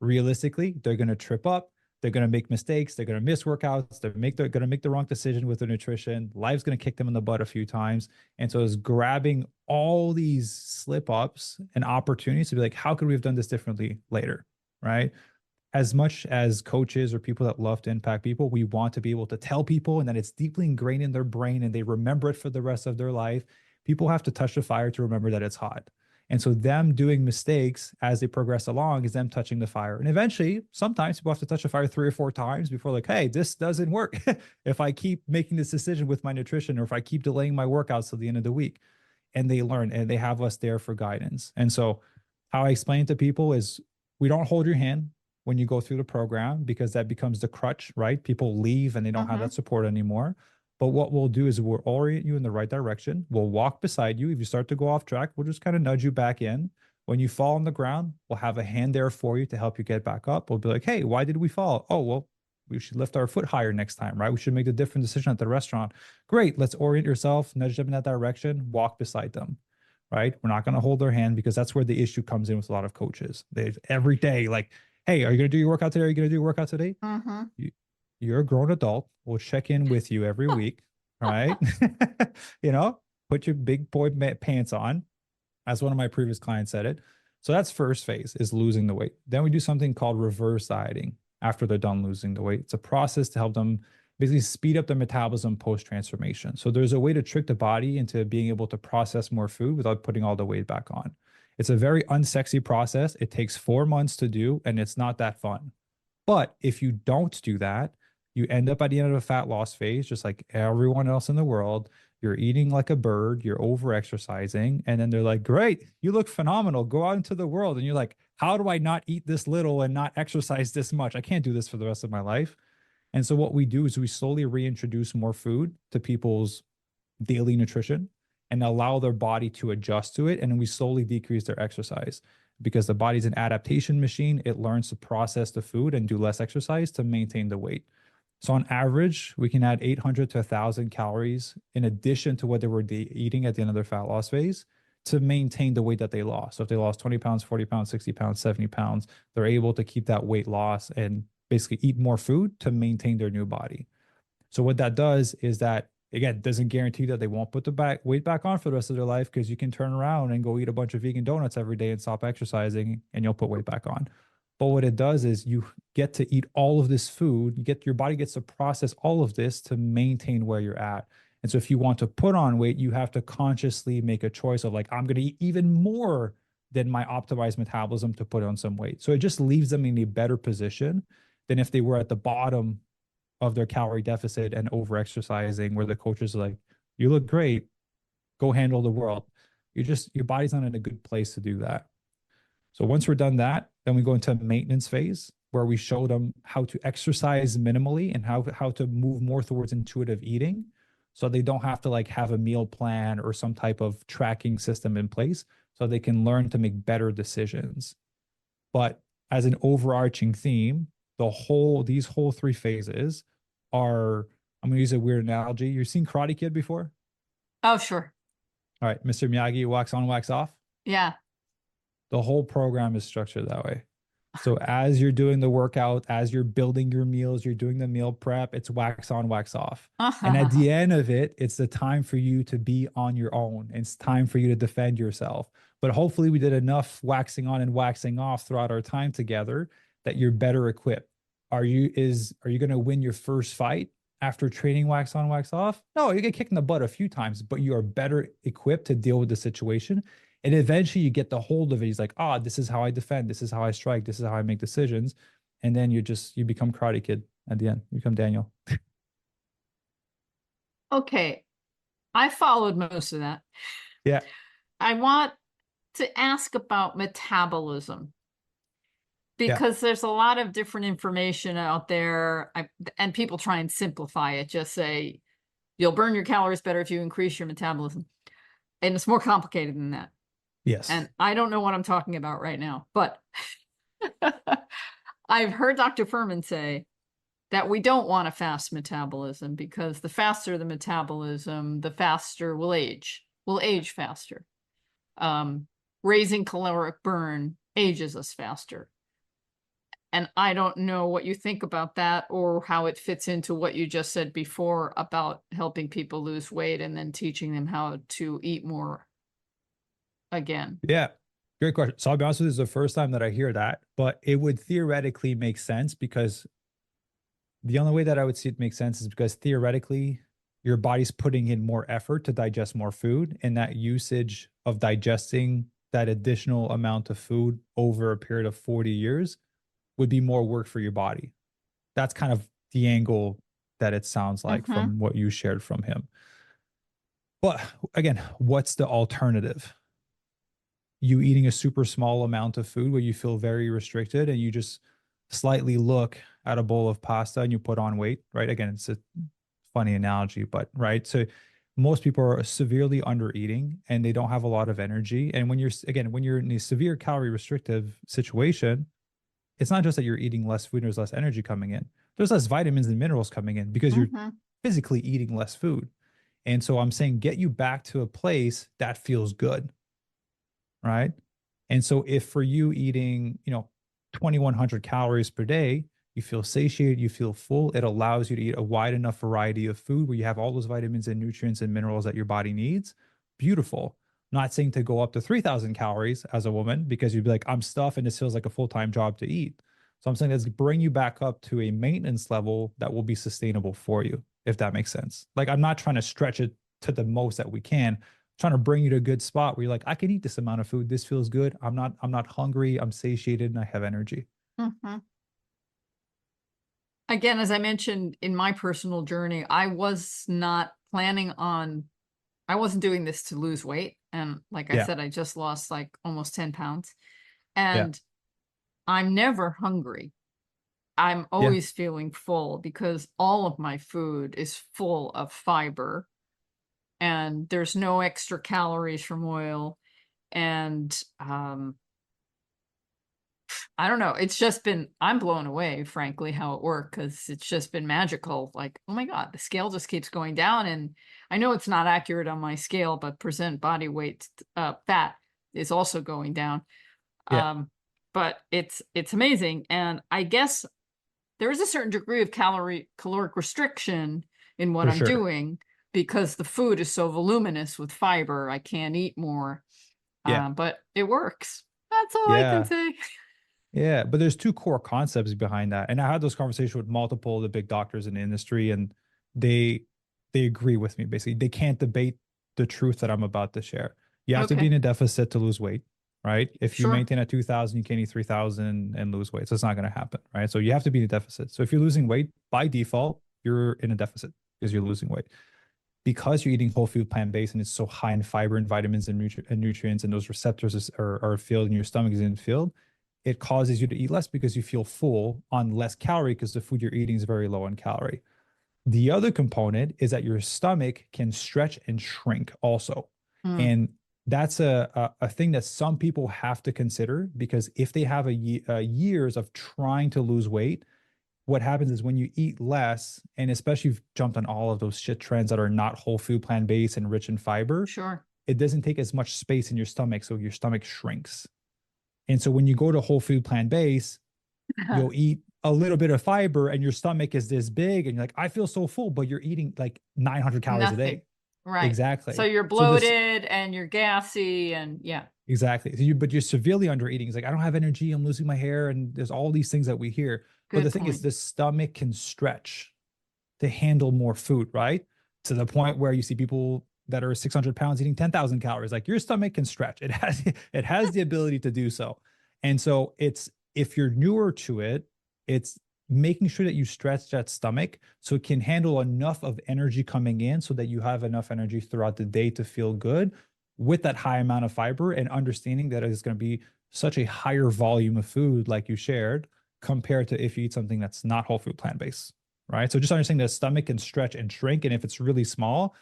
realistically, they're going to trip up. They're going to make mistakes. They're going to miss workouts. They're going to make the wrong decision with their nutrition. Life's going to kick them in the butt a few times. And so it's grabbing all these slip ups and opportunities to be like, how could we have done this differently later? Right. As much as coaches or people that love to impact people, we want to be able to tell people, and that it's deeply ingrained in their brain and they remember it for the rest of their life. People have to touch the fire to remember that it's hot. And so them doing mistakes as they progress along is them touching the fire. And eventually, sometimes people have to touch the fire 3 or 4 times before, like, hey, this doesn't work. If I keep making this decision with my nutrition, or if I keep delaying my workouts till the end of the week. And they learn, and they have us there for guidance. And so how I explain it to people is, we don't hold your hand when you go through the program, because that becomes the crutch, right? People leave and they don't have Mm-hmm. that support anymore. But what we'll do is we'll orient you in the right direction. We'll walk beside you. If you start to go off track, we'll just kind of nudge you back in. When you fall on the ground, we'll have a hand there for you to help you get back up. We'll be like, hey, why did we fall? Oh, well, we should lift our foot higher next time, right? We should make a different decision at the restaurant. Great. Let's orient yourself, nudge them in that direction, walk beside them, right? We're not going to hold their hand, because that's where the issue comes in with a lot of coaches. They every day, like, hey, are you going to do your workout today? Are you going to do your workout today? Mm-hmm. You, you're a grown adult. We'll check in with you every week, right? You know, put your big boy pants on, as one of my previous clients said it. So that's first phase, is losing the weight. Then we do something called reverse dieting after they're done losing the weight. It's a process to help them basically speed up their metabolism post transformation. So there's a way to trick the body into being able to process more food without putting all the weight back on. It's a very unsexy process. It takes 4 months to do, and it's not that fun. But if you don't do that, you end up at the end of a fat loss phase, just like everyone else in the world. You're eating like a bird, you're over exercising. And then they're like, great, you look phenomenal. Go out into the world. And you're like, how do I not eat this little and not exercise this much? I can't do this for the rest of my life. And so what we do is we slowly reintroduce more food to people's daily nutrition and allow their body to adjust to it. And then we slowly decrease their exercise, because the body's an adaptation machine. It learns to process the food and do less exercise to maintain the weight. So on average, we can add 800 to 1,000 calories in addition to what they were eating at the end of their fat loss phase to maintain the weight that they lost. So if they lost 20 pounds, 40 pounds, 60 pounds, 70 pounds, they're able to keep that weight loss and basically eat more food to maintain their new body. So what that does is that, again, doesn't guarantee that they won't put the weight back on for the rest of their life, because you can turn around and go eat a bunch of vegan donuts every day and stop exercising and you'll put weight back on. But what it does is you get to eat all of this food. Your body gets to process all of this to maintain where you're at. And so if you want to put on weight, you have to consciously make a choice of, like, I'm going to eat even more than my optimized metabolism to put on some weight. So it just leaves them in a better position than if they were at the bottom of their calorie deficit and over exercising, where the coaches are like, you look great, go handle the world. Your body's not in a good place to do that. So once we're done that, then we go into a maintenance phase where we show them how to exercise minimally and how to move more towards intuitive eating, so they don't have to like have a meal plan or some type of tracking system in place, so they can learn to make better decisions. But as an overarching theme, these whole 3 phases are, I'm going to use a weird analogy. You've seen Karate Kid before? Oh, sure. All right, Mr. Miyagi, wax on, wax off. Yeah. The whole program is structured that way. So as you're doing the workout, as you're building your meals, you're doing the meal prep, it's wax on, wax off. And at the end of it, it's the time for you to be on your own. It's time for you to defend yourself. But hopefully we did enough waxing on and waxing off throughout our time together that you're better equipped. Are you going to win your first fight after training wax on, wax off? No, you get kicked in the butt a few times, but you are better equipped to deal with the situation. And eventually you get the hold of it. He's like, this is how I defend. This is how I strike. This is how I make decisions. And then you become Karate Kid at the end. You become Daniel. Okay, I followed most of that. Yeah. I want to ask about metabolism Yeah. because there's a lot of different information out there, and people try and simplify it. Just say you'll burn your calories better if you increase your metabolism. And it's more complicated than that. Yes. And I don't know what I'm talking about right now, but I've heard Dr. Furman say that we don't want a fast metabolism because the faster the metabolism, the faster we'll age faster. Raising caloric burn ages us faster. And I don't know what you think about that or how it fits into what you just said before about helping people lose weight and then teaching them how to eat more again. Yeah. Great question. So I'll be honest with you, this is the first time that I hear that, but it would theoretically make sense because the only way that I would see it make sense is because theoretically your body's putting in more effort to digest more food, and that usage of digesting that additional amount of food over a period of 40 years would be more work for your body. That's kind of the angle that it sounds like from what you shared from him. But again, what's the alternative? You eating a super small amount of food where you feel very restricted and you just slightly look at a bowl of pasta and you put on weight, right? Again, it's a funny analogy, but right. So most people are severely under eating and they don't have a lot of energy. And when you're in a severe calorie restrictive situation, it's not just that you're eating less food, there's less energy coming in. There's less vitamins and minerals coming in because you're physically eating less food. And so I'm saying get you back to a place that feels good. Right. And so if for you eating, 2,100 calories per day, you feel satiated, you feel full, it allows you to eat a wide enough variety of food where you have all those vitamins and nutrients and minerals that your body needs. Beautiful. Not saying to go up to 3,000 calories as a woman because you'd be like, I'm stuffed and this feels like a full-time job to eat. So I'm saying let's bring you back up to a maintenance level that will be sustainable for you, if that makes sense. Like I'm not trying to stretch it to the most that we can. I'm trying to bring you to a good spot where you're like, I can eat this amount of food. This feels good. I'm not hungry. I'm satiated and I have energy. Again, as I mentioned in my personal journey, I wasn't doing this to lose weight. And like I said, I just lost like almost 10 pounds. And I'm never hungry. I'm always feeling full because all of my food is full of fiber and there's no extra calories from oil. And I don't know. It's just been, I'm blown away, frankly, how it worked because it's just been magical. Like, oh my God, the scale just keeps going down. And I know it's not accurate on my scale, but percent body weight fat is also going down. But it's amazing. And I guess there is a certain degree of caloric restriction in what I'm doing because the food is so voluminous with fiber. I can't eat more. But it works. That's all I can say. Yeah, but there's two core concepts behind that. And I had those conversations with multiple of the big doctors in the industry, and they agree with me. Basically, they can't debate the truth that I'm about to share. You have to be in a deficit to lose weight, right? If you maintain at 2,000, you can't eat 3,000 and lose weight. So it's not going to happen, right? So you have to be in a deficit. So if you're losing weight, by default, you're in a deficit because you're losing weight. Because you're eating whole food plant-based and it's so high in fiber and vitamins and nutrients, and those receptors are filled and your stomach isn't filled, it causes you to eat less because you feel full on less calorie because the food you're eating is very low in calorie. The other component is that your stomach can stretch and shrink also. And that's a thing that some people have to consider because if they have years of trying to lose weight, what happens is when you eat less, and especially you've jumped on all of those shit trends that are not whole food plant-based and rich in fiber, it doesn't take as much space in your stomach. So your stomach shrinks. And so when you go to whole food plant-based, you'll eat a little bit of fiber and your stomach is this big and you're like, I feel so full, but you're eating like 900 calories a Nothing. day. Right. So Exactly. you're So this bloated and you're gassy and yeah, exactly. But you're severely under eating. It's like, I don't have energy. I'm losing my hair. And there's all these things that we hear. But the good thing is, point. the stomach can stretch to handle more food, right? To the point where you see people that are 600 pounds eating 10,000 calories. Like your stomach can stretch. It has the ability to do so. And so it's if you're newer to it, it's making sure that you stretch that stomach so it can handle enough of energy coming in so that you have enough energy throughout the day to feel good with that high amount of fiber and understanding that it's going to be such a higher volume of food like you shared compared to if you eat something that's not whole food plant based, right? So just understanding the stomach can stretch and shrink. And if it's really small,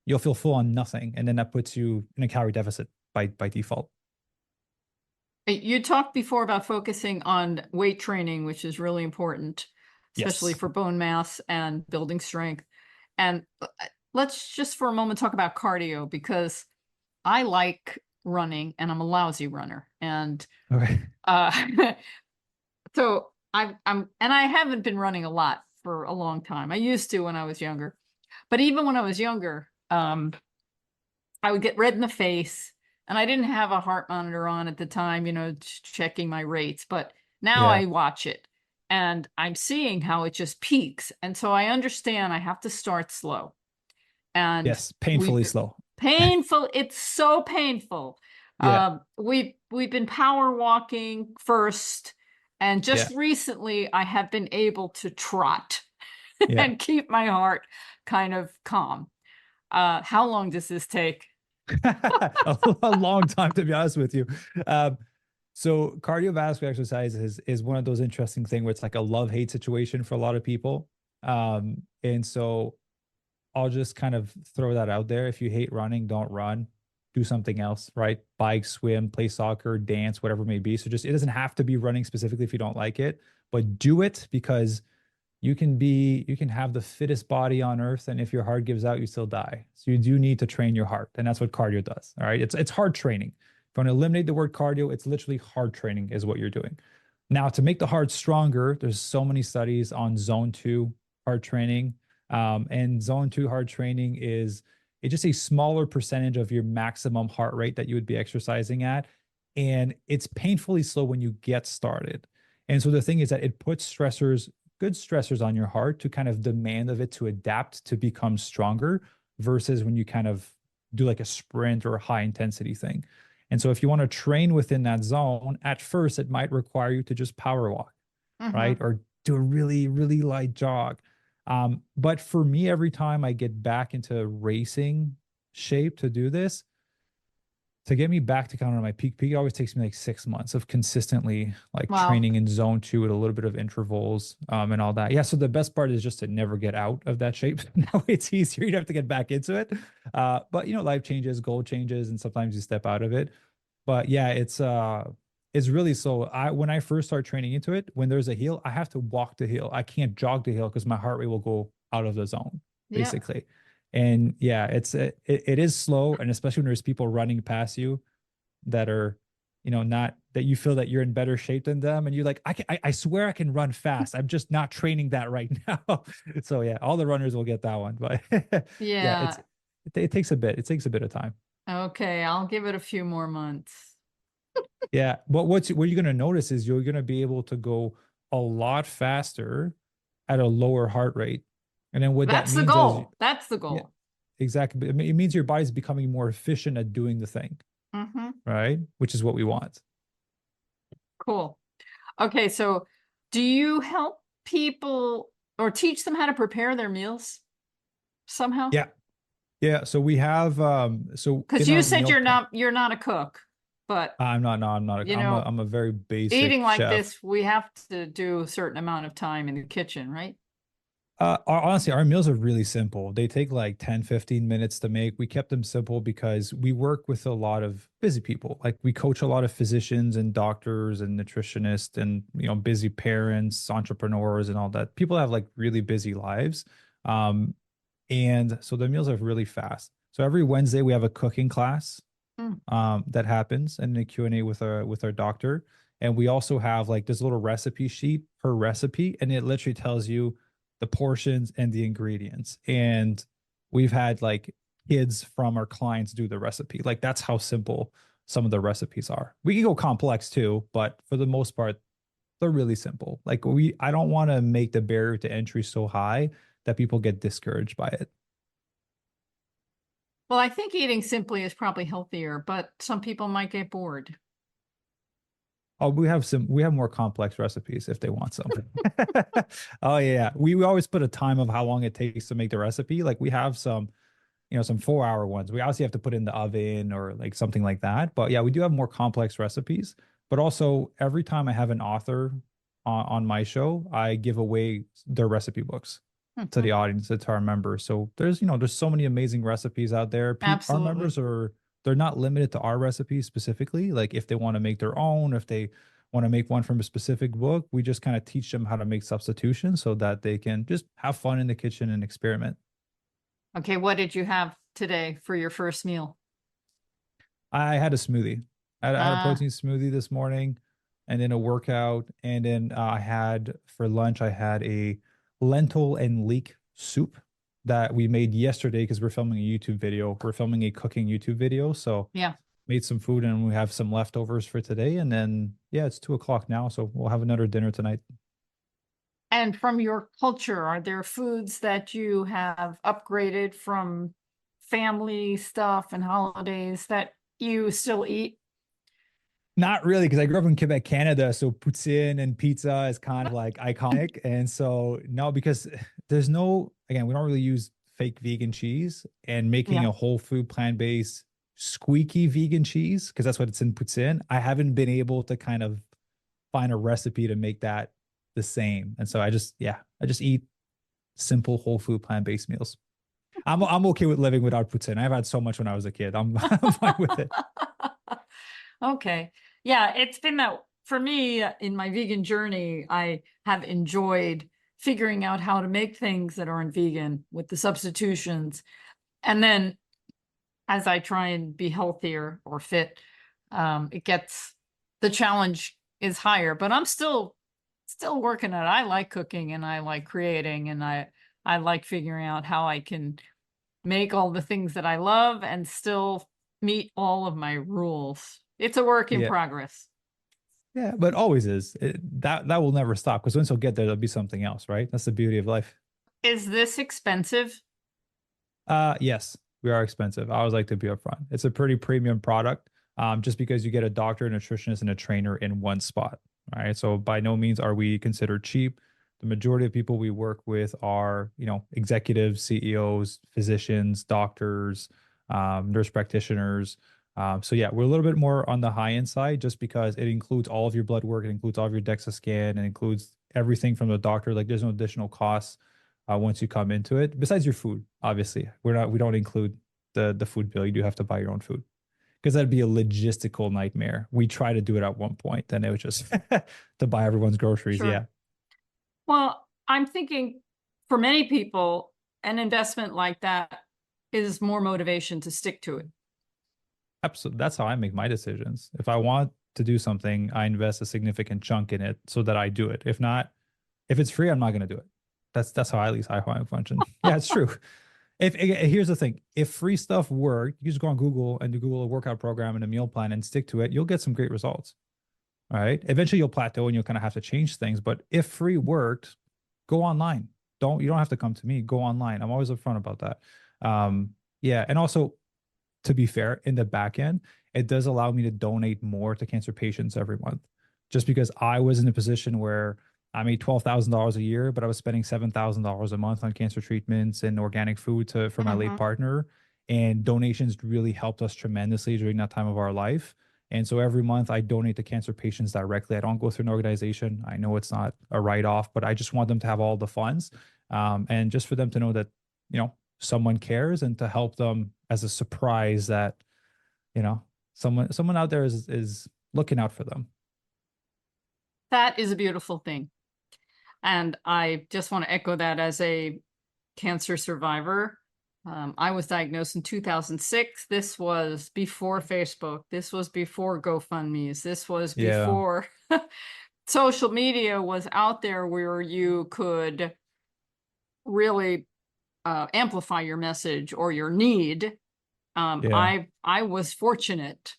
you'll feel full on nothing. And then that puts you in a calorie deficit by default. You talked before about focusing on weight training, which is really important, especially Yes. for bone mass and building strength. And let's just for a moment talk about cardio because I like running and I'm a lousy runner. And Okay. uh, so and I haven't been running a lot for a long time. I used to when I was younger, but even when I was younger, I would get red in the face and I didn't have a heart monitor on at the time, checking my rates, but now Yeah. I watch it and I'm seeing how it just peaks. And so I understand I have to start slow. And Yes. we've Painfully slow. painful, it's so painful. Yeah. We've been power walking first, and just Yeah. recently I have been able to trot Yeah. and keep my heart kind of calm. How long does this take? A long time, to be honest with you. Um, so cardiovascular exercise is one of those interesting things where it's like a love-hate situation for a lot of people. And so I'll just kind of throw that out there. If you hate running, don't run. Do something else, right? Bike, swim, play soccer, dance, whatever it may be. So just it doesn't have to be running specifically if you don't like it, but do it because you can have the fittest body on earth, and if your heart gives out, you still die. So you do need to train your heart, and that's what cardio does. All right, it's hard training. If you want to eliminate the word cardio, it's literally hard training is what you're doing. Now, to make the heart stronger, there's so many studies on zone two heart training, and zone two heart training is it's just a smaller percentage of your maximum heart rate that you would be exercising at, and it's painfully slow when you get started. And so the thing is that it puts good stressors on your heart to kind of demand of it to adapt to become stronger versus when you kind of do like a sprint or a high intensity thing. And so if you want to train within that zone, at first it might require you to just power walk, right? Mm-hmm. Or do a really, really light jog. But for me, every time I get back into racing shape to do this, to get me back to kind of my peak, always takes me like 6 months of consistently like Wow. training in zone two with a little bit of intervals, and all that. Yeah. So the best part is just to never get out of that shape. Now it's easier. You don't have to get back into it. But life changes, goal changes, and sometimes you step out of it. But yeah, it's really so when I first start training into it, when there's a hill, I have to walk the hill. I can't jog the hill because my heart rate will go out of the zone, Yeah. basically. And yeah, it is slow, and especially when there's people running past you that are, not that you feel that you're in better shape than them, and you're like, I swear I can run fast. I'm just not training that right now. So yeah, all the runners will get that one, but yeah, Yeah. it takes a bit. It takes a bit of time. Okay. I'll give it a few more months. Yeah, but what you're gonna notice is you're gonna be able to go a lot faster at a lower heart rate, and then what that That's the means is goal. That's the yeah, goal. exactly. It means your body's becoming more efficient at doing the thing, Mm-hmm. right? Which is what we want. Cool. Okay. So do you help people or teach them how to prepare their meals somehow? Yeah, yeah. So we have so Because in you our said meal plan. you're not a cook, but I'm not. No, I'm not. you I'm a know, I'm a very basic eating like chef. this, we have to do a certain amount of time in the kitchen, right? Honestly, our meals are really simple. They take like 10, 15 minutes to make. We kept them simple because we work with a lot of busy people. Like we coach a lot of physicians and doctors and nutritionists and, busy parents, entrepreneurs and all that. People have like really busy lives. Um, and so the meals are really fast. So every Wednesday we have a cooking class Mm. that happens and a Q&A with our doctor. And we also have like this little recipe sheet per recipe, and it literally tells you the portions and the ingredients. And we've had like kids from our clients do the recipe. Like that's how simple some of the recipes are. We can go complex too, but for the most part, they're really simple. Like I don't want to make the barrier to entry so high that people get discouraged by it. Well, I think eating simply is probably healthier, but some people might get bored. Oh, we have more complex recipes if they want some. Oh yeah. We always put a time of how long it takes to make the recipe. Like we have some, some 4 hour ones. We obviously have to put in the oven or like something like that. But yeah, we do have more complex recipes. But also every time I have an author on my show, I give away their recipe books to the audience, to our members. So there's so many amazing recipes out there. Our Absolutely. members they're not limited to our recipes specifically. Like if they want to make their own, if they want to make one from a specific book, we just kind of teach them how to make substitutions so that they can just have fun in the kitchen and experiment. Okay, what did you have today for your first meal? I had a smoothie. I had a Uh, protein smoothie this morning and then a workout. And then I had for lunch, I had a lentil and leek soup that we made yesterday because we're filming a YouTube video. We're filming a cooking YouTube video. So yeah. made some food and we have some leftovers for today. And then, yeah, it's 2 o'clock now. So we'll have another dinner tonight. And from your culture, are there foods that you have upgraded from family stuff and holidays that you still eat? Not really, because I grew up in Quebec, Canada. So poutine and pizza is kind of like iconic. And so, no, because again, we don't really use fake vegan cheese and making Yeah. a whole food plant-based squeaky vegan cheese, because that's what it's in poutine. I haven't been able to kind of find a recipe to make that the same. And so I just eat simple whole food plant-based meals. I'm okay with living without poutine. I've had so much when I was a kid. I'm fine with it. Okay. Yeah, it's been that for me in my vegan journey, I have enjoyed figuring out how to make things that aren't vegan with the substitutions. And then as I try and be healthier or fit, the challenge is higher, but I'm still working at it. I like cooking and I like creating and I like figuring out how I can make all the things that I love and still meet all of my rules. It's a work in Yeah. progress. Yeah, but always is. That will never stop because once you'll get there, there'll be something else, right? That's the beauty of life. Is this expensive? Yes, we are expensive. I always like to be upfront. It's a pretty premium product, just because you get a doctor, a nutritionist, and a trainer in one spot. All right. So by no means are we considered cheap. The majority of people we work with are, executives, CEOs, physicians, doctors, nurse practitioners. So yeah, we're a little bit more on the high end side just because it includes all of your blood work, it includes all of your DEXA scan, it includes everything from the doctor. Like there's no additional costs once you come into it. Besides your food, obviously, we don't include the food bill. You do have to buy your own food because that'd be a logistical nightmare. We try to do it at one point, then it was just to buy everyone's groceries. Sure. Yeah, Well, I'm thinking for many people, an investment like that is more motivation to stick to it. absolutely. That's how I make my decisions. If I want to do something, I invest a significant chunk in it so that I do it. If not, if it's free, I'm not going to do it. That's how I, at least I function. Yeah, it's true. If here's the thing, if free stuff worked, you just go on Google and do Google a workout program and a meal plan and stick to it, you'll get some great results. All right. Eventually you'll plateau and you'll kind of have to change things. But if free worked, go online. You don't have to come to me. Go online. I'm always upfront about that. Yeah. And also, to be fair, in the back end, it does allow me to donate more to cancer patients every month. Just because I was in a position where I made $12,000 a year, but I was spending $7,000 a month on cancer treatments and organic food for my late Mhm. partner. And donations really helped us tremendously during that time of our life. And so every month I donate to cancer patients directly. I don't go through an organization. I know it's not a write-off, but I just want them to have all the funds. And just for them to know that, someone cares and to help them as a surprise that, someone out there is looking out for them. That is a beautiful thing. And I just want to echo that as a cancer survivor. I was diagnosed in 2006. This was before Facebook. This was before GoFundMe's. This was Yeah. before social media was out there where you could really amplify your message or your need. Yeah. I was fortunate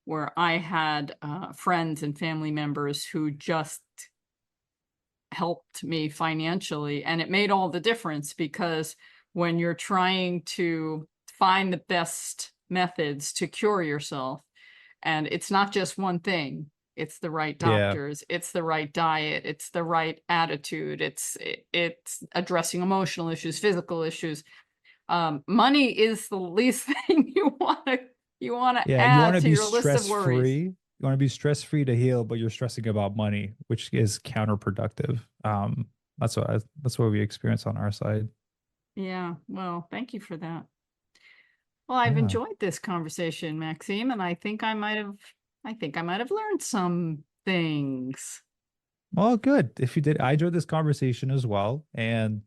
where I had friends and family members who just helped me financially, and it made all the difference, because when you're trying to find the best methods to cure yourself, and it's not just one thing, it's the right Yeah. doctors, it's the right diet, it's the right attitude, it's addressing emotional issues, physical issues. Money is the least thing you want to Yeah. You want add to to be your list of stress worries. free. You want to be stress free to heal, but you're stressing about money, which is counterproductive. That's what we experience on our side. Yeah, well, thank you for that. Well, I've Yeah. enjoyed this conversation, Maxime, and I think I might have learned some things. Well, good. If you did, I enjoyed this conversation as well. And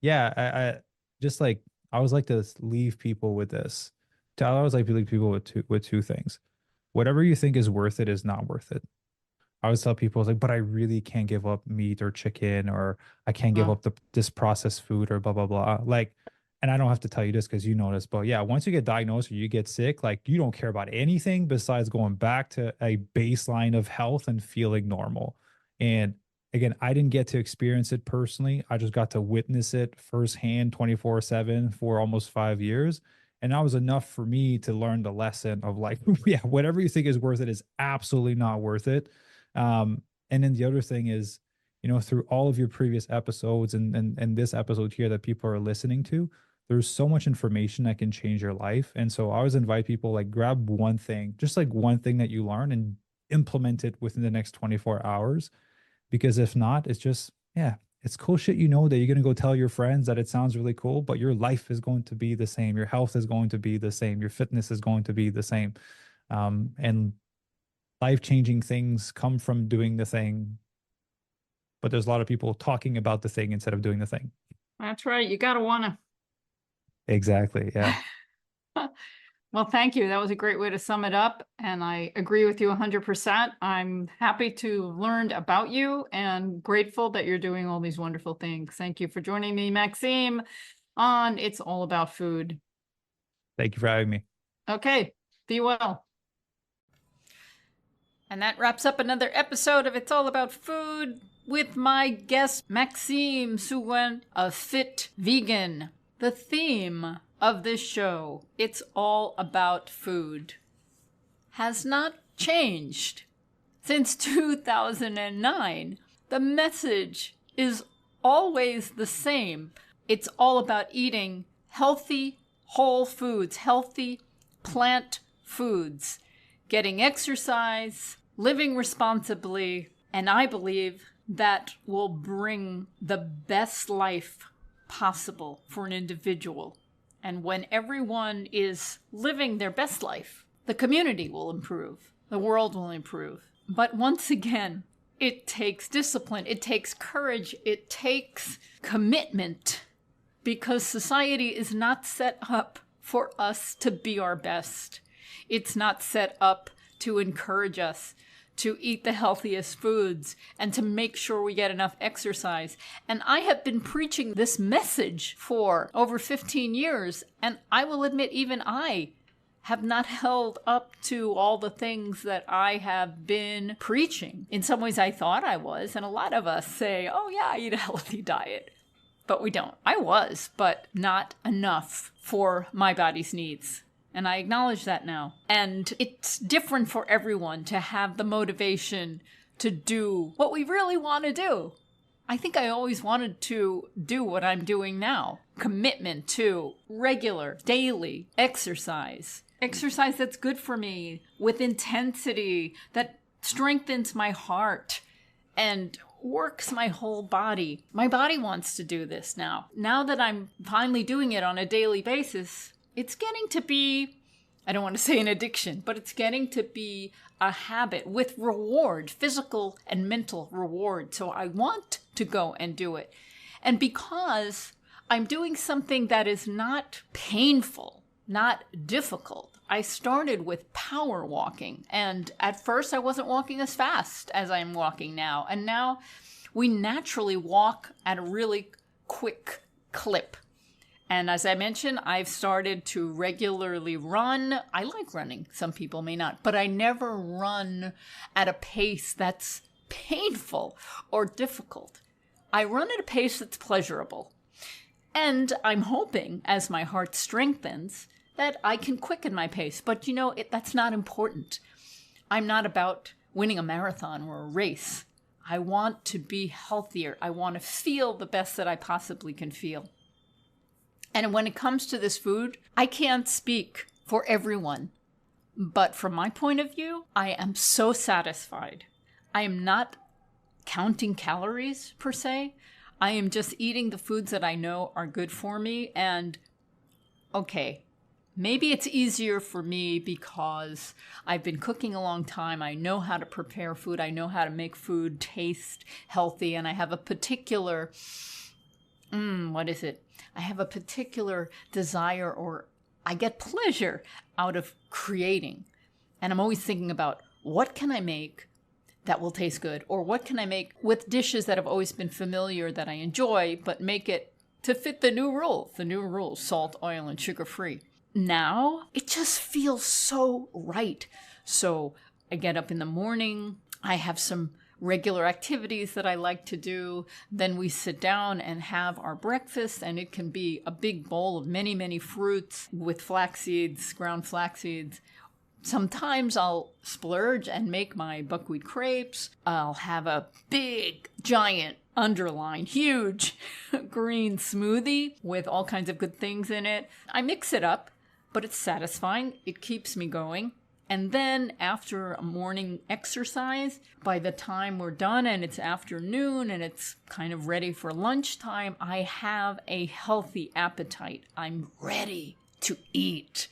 yeah, I just like I always like to leave people with this. I always like to leave people with two things. Whatever you think is worth it is not worth it. I always tell people, it's like, but I really can't give up meat or chicken, or I can't give Uh, up this processed food or blah blah blah. Like, and I don't have to tell you this because you know this, but yeah, once you get diagnosed or you get sick, like you don't care about anything besides going back to a baseline of health and feeling normal. And again, I didn't get to experience it personally. I just got to witness it firsthand 24/7 for almost 5 years. And that was enough for me to learn the lesson of like, yeah, whatever you think is worth it is absolutely not worth it. And then the other thing is, through all of your previous episodes and this episode here that people are listening to, there's so much information that can change your life. And so I always invite people, like, grab one thing, just like one thing that you learn, and implement it within the next 24 hours. Because if not, it's just, yeah, it's cool shit, that you're going to go tell your friends that it sounds really cool, but your life is going to be the same. Your health is going to be the same. Your fitness is going to be the same. And life-changing things come from doing the thing, but there's a lot of people talking about the thing instead of doing the thing. that's right. You gotta wanna. Exactly. Yeah. Well, thank you. That was a great way to sum it up, and I agree with you 100%. I'm happy to learn about you and grateful that you're doing all these wonderful things. Thank you for joining me, Maxime, on It's All About Food. Thank you for having me. Okay, be well. And that wraps up another episode of It's All About Food with my guest, Maxime Sigouin, a fit vegan. The theme of this show, It's All About Food, has not changed. Since 2009, the message is always the same. It's all about eating healthy, whole foods, healthy plant foods, getting exercise, living responsibly, and I believe that will bring the best life possible for an individual. And when everyone is living their best life, the community will improve, the world will improve. But once again, it takes discipline, it takes courage, it takes commitment, because society is not set up for us to be our best. It's not set up to encourage us to eat the healthiest foods and to make sure we get enough exercise. And I have been preaching this message for over 15 years, and I will admit even I have not held up to all the things that I have been preaching. In some ways I thought I was, and a lot of us say, oh yeah, I eat a healthy diet. But we don't. I was, but not enough for my body's needs. And I acknowledge that now. And it's different for everyone to have the motivation to do what we really want to do. I think I always wanted to do what I'm doing now. Commitment to regular, daily exercise. Exercise that's good for me, with intensity, that strengthens my heart and works my whole body. My body wants to do this now. Now that I'm finally doing it on a daily basis, it's getting to be, I don't want to say an addiction, but it's getting to be a habit with reward, physical and mental reward. So I want to go and do it. And because I'm doing something that is not painful, not difficult. I started with power walking, and at first I wasn't walking as fast as I'm walking now. And now we naturally walk at a really quick clip. And as I mentioned, I've started to regularly run. I like running. Some people may not, but I never run at a pace that's painful or difficult. I run at a pace that's pleasurable. And I'm hoping, as my heart strengthens, that I can quicken my pace. But that's not important. I'm not about winning a marathon or a race. I want to be healthier. I want to feel the best that I possibly can feel. And when it comes to this food, I can't speak for everyone. But from my point of view, I am so satisfied. I am not counting calories per se. I am just eating the foods that I know are good for me. And okay, maybe it's easier for me because I've been cooking a long time. I know how to prepare food. I know how to make food taste healthy. And I have a particular, I have a particular desire, or I get pleasure out of creating. And I'm always thinking about, what can I make that will taste good? Or what can I make with dishes that have always been familiar that I enjoy, but make it to fit the new rules, salt, oil, and sugar-free. Now, it just feels so right. So I get up in the morning, I have some regular activities that I like to do. Then we sit down and have our breakfast, and it can be a big bowl of many, many fruits with flax seeds, ground flax seeds. Sometimes I'll splurge and make my buckwheat crepes. I'll have a big, giant, underlined, huge green smoothie with all kinds of good things in it. I mix it up, but it's satisfying. It keeps me going. And then after a morning exercise, by the time we're done and it's afternoon and it's kind of ready for lunchtime, I have a healthy appetite. I'm ready to eat.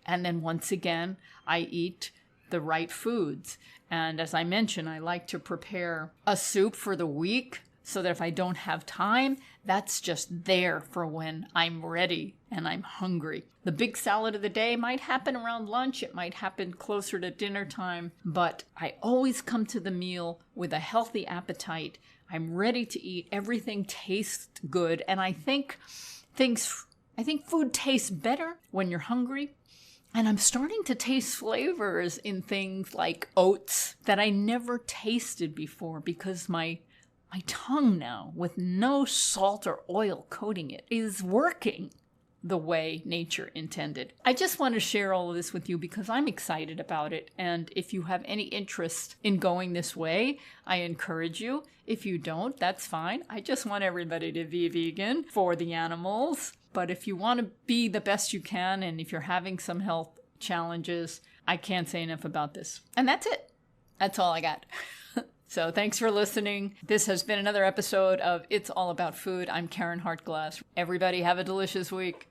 And then once again, I eat the right foods. And as I mentioned, I like to prepare a soup for the week so that if I don't have time, that's just there for when I'm ready and I'm hungry. The big salad of the day might happen around lunch. It might happen closer to dinner time. But I always come to the meal with a healthy appetite. I'm ready to eat. Everything tastes good. And I think food tastes better when you're hungry. And I'm starting to taste flavors in things like oats that I never tasted before because my tongue now, with no salt or oil coating it, is working the way nature intended. I just want to share all of this with you because I'm excited about it. And if you have any interest in going this way, I encourage you. If you don't, that's fine. I just want everybody to be vegan for the animals. But if you want to be the best you can, and if you're having some health challenges, I can't say enough about this. And that's it. That's all I got. So thanks for listening. This has been another episode of It's All About Food. I'm Karen Hartglass. Everybody have a delicious week.